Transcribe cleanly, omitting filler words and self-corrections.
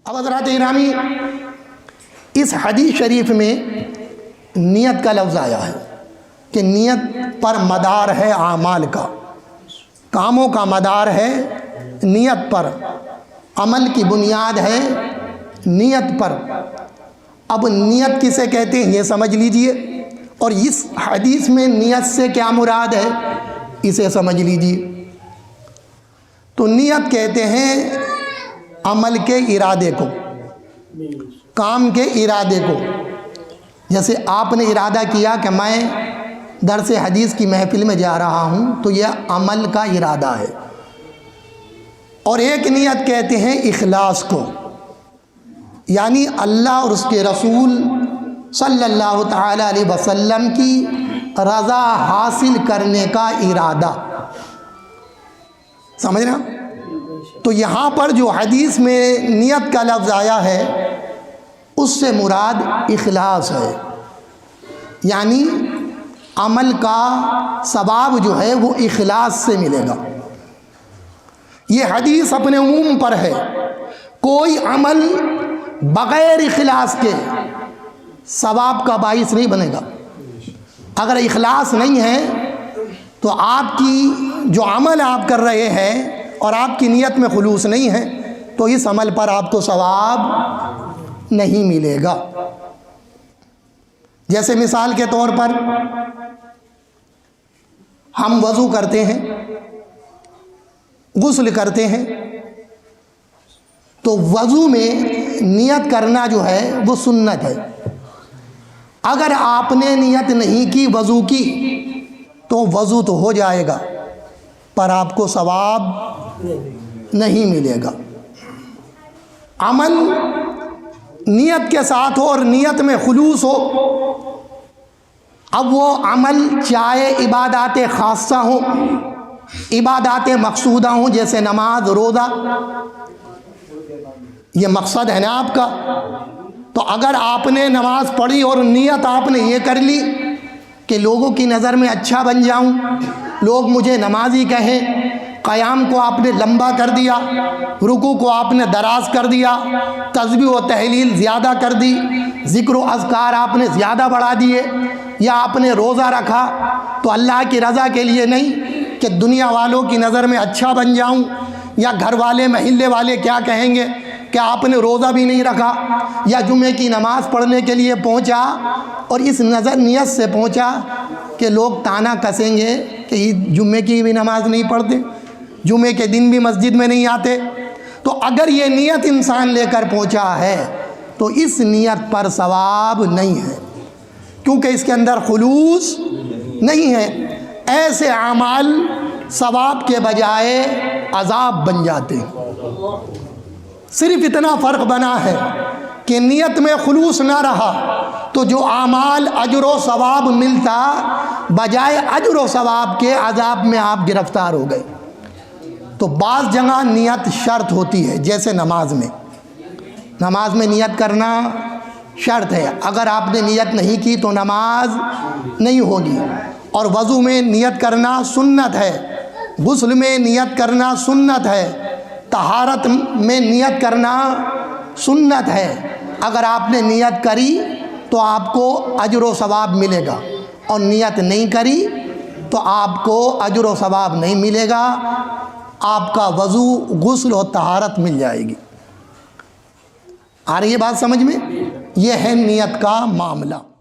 اب حضرات گرامی، اس حدیث شریف میں نیت کا لفظ آیا ہے کہ نیت پر مدار ہے اعمال کا، کاموں کا مدار ہے نیت پر، عمل کی بنیاد ہے نیت پر۔ اب نیت کسے کہتے ہیں یہ سمجھ لیجئے، اور اس حدیث میں نیت سے کیا مراد ہے اسے سمجھ لیجئے۔ تو نیت کہتے ہیں عمل کے ارادے کو، کام کے ارادے کو۔ جیسے آپ نے ارادہ کیا کہ میں درس حدیث کی محفل میں جا رہا ہوں، تو یہ عمل کا ارادہ ہے۔ اور ایک نیت کہتے ہیں اخلاص کو، یعنی اللہ اور اس کے رسول صلی اللہ تعالی علیہ وسلم کی رضا حاصل کرنے کا ارادہ، سمجھ رہے ہیں؟ تو یہاں پر جو حدیث میں نیت کا لفظ آیا ہے اس سے مراد اخلاص ہے، یعنی عمل کا ثواب جو ہے وہ اخلاص سے ملے گا۔ یہ حدیث اپنے عموم پر ہے، کوئی عمل بغیر اخلاص کے ثواب کا باعث نہیں بنے گا۔ اگر اخلاص نہیں ہے تو آپ کی جو عمل آپ کر رہے ہیں اور آپ کی نیت میں خلوص نہیں ہے تو اس عمل پر آپ کو ثواب نہیں ملے گا۔ جیسے مثال کے طور پر ہم وضو کرتے ہیں، غسل کرتے ہیں، تو وضو میں نیت کرنا جو ہے وہ سنت ہے۔ اگر آپ نے نیت نہیں کی وضو کی تو وضو تو ہو جائے گا پر آپ کو ثواب نہیں ملے گا۔ عمل نیت کے ساتھ ہو اور نیت میں خلوص ہو، اب وہ عمل چاہے عبادات خاصہ ہوں، عبادات مقصودہ ہوں، جیسے نماز، روزہ، یہ مقصد ہے نا آپ کا۔ تو اگر آپ نے نماز پڑھی اور نیت آپ نے یہ کر لی کہ لوگوں کی نظر میں اچھا بن جاؤں، لوگ مجھے نمازی کہیں، قیام کو آپ نے لمبا کر دیا، رکوع کو آپ نے دراز کر دیا، تسبیح و تحلیل زیادہ کر دی، ذکر و اذکار آپ نے زیادہ بڑھا دیے، یا آپ نے روزہ رکھا تو اللہ کی رضا کے لیے نہیں کہ دنیا والوں کی نظر میں اچھا بن جاؤں، یا گھر والے محلے والے کیا کہیں گے کہ آپ نے روزہ بھی نہیں رکھا، یا جمعے کی نماز پڑھنے کے لیے پہنچا اور اس نیت سے پہنچا کہ لوگ طعنہ کسیں گے کہ یہ جمعے کی بھی نماز نہیں پڑھتے، جمعے کے دن بھی مسجد میں نہیں آتے۔ تو اگر یہ نیت انسان لے کر پہنچا ہے تو اس نیت پر ثواب نہیں ہے، کیونکہ اس کے اندر خلوص نہیں ہے۔ ایسے اعمال ثواب کے بجائے عذاب بن جاتے ہیں۔ صرف اتنا فرق بنا ہے کہ نیت میں خلوص نہ رہا تو جو اعمال اجر و ثواب ملتا، بجائے اجر و ثواب کے عذاب میں آپ گرفتار ہو گئے۔ تو بعض جگہ نیت شرط ہوتی ہے، جیسے نماز میں نیت کرنا شرط ہے، اگر آپ نے نیت نہیں کی تو نماز نہیں ہوگی۔ اور وضو میں نیت کرنا سنت ہے، غسل میں نیت کرنا سنت ہے، طہارت میں نیت کرنا سنت ہے۔ اگر آپ نے نیت کری تو آپ کو اجر و ثواب ملے گا، اور نیت نہیں کری تو آپ کو اجر و ثواب نہیں ملے گا، آپ کا وضو، غسل اور طہارت مل جائے گی۔ آ رہی ہے بات سمجھ میں؟ یہ ہے نیت کا معاملہ۔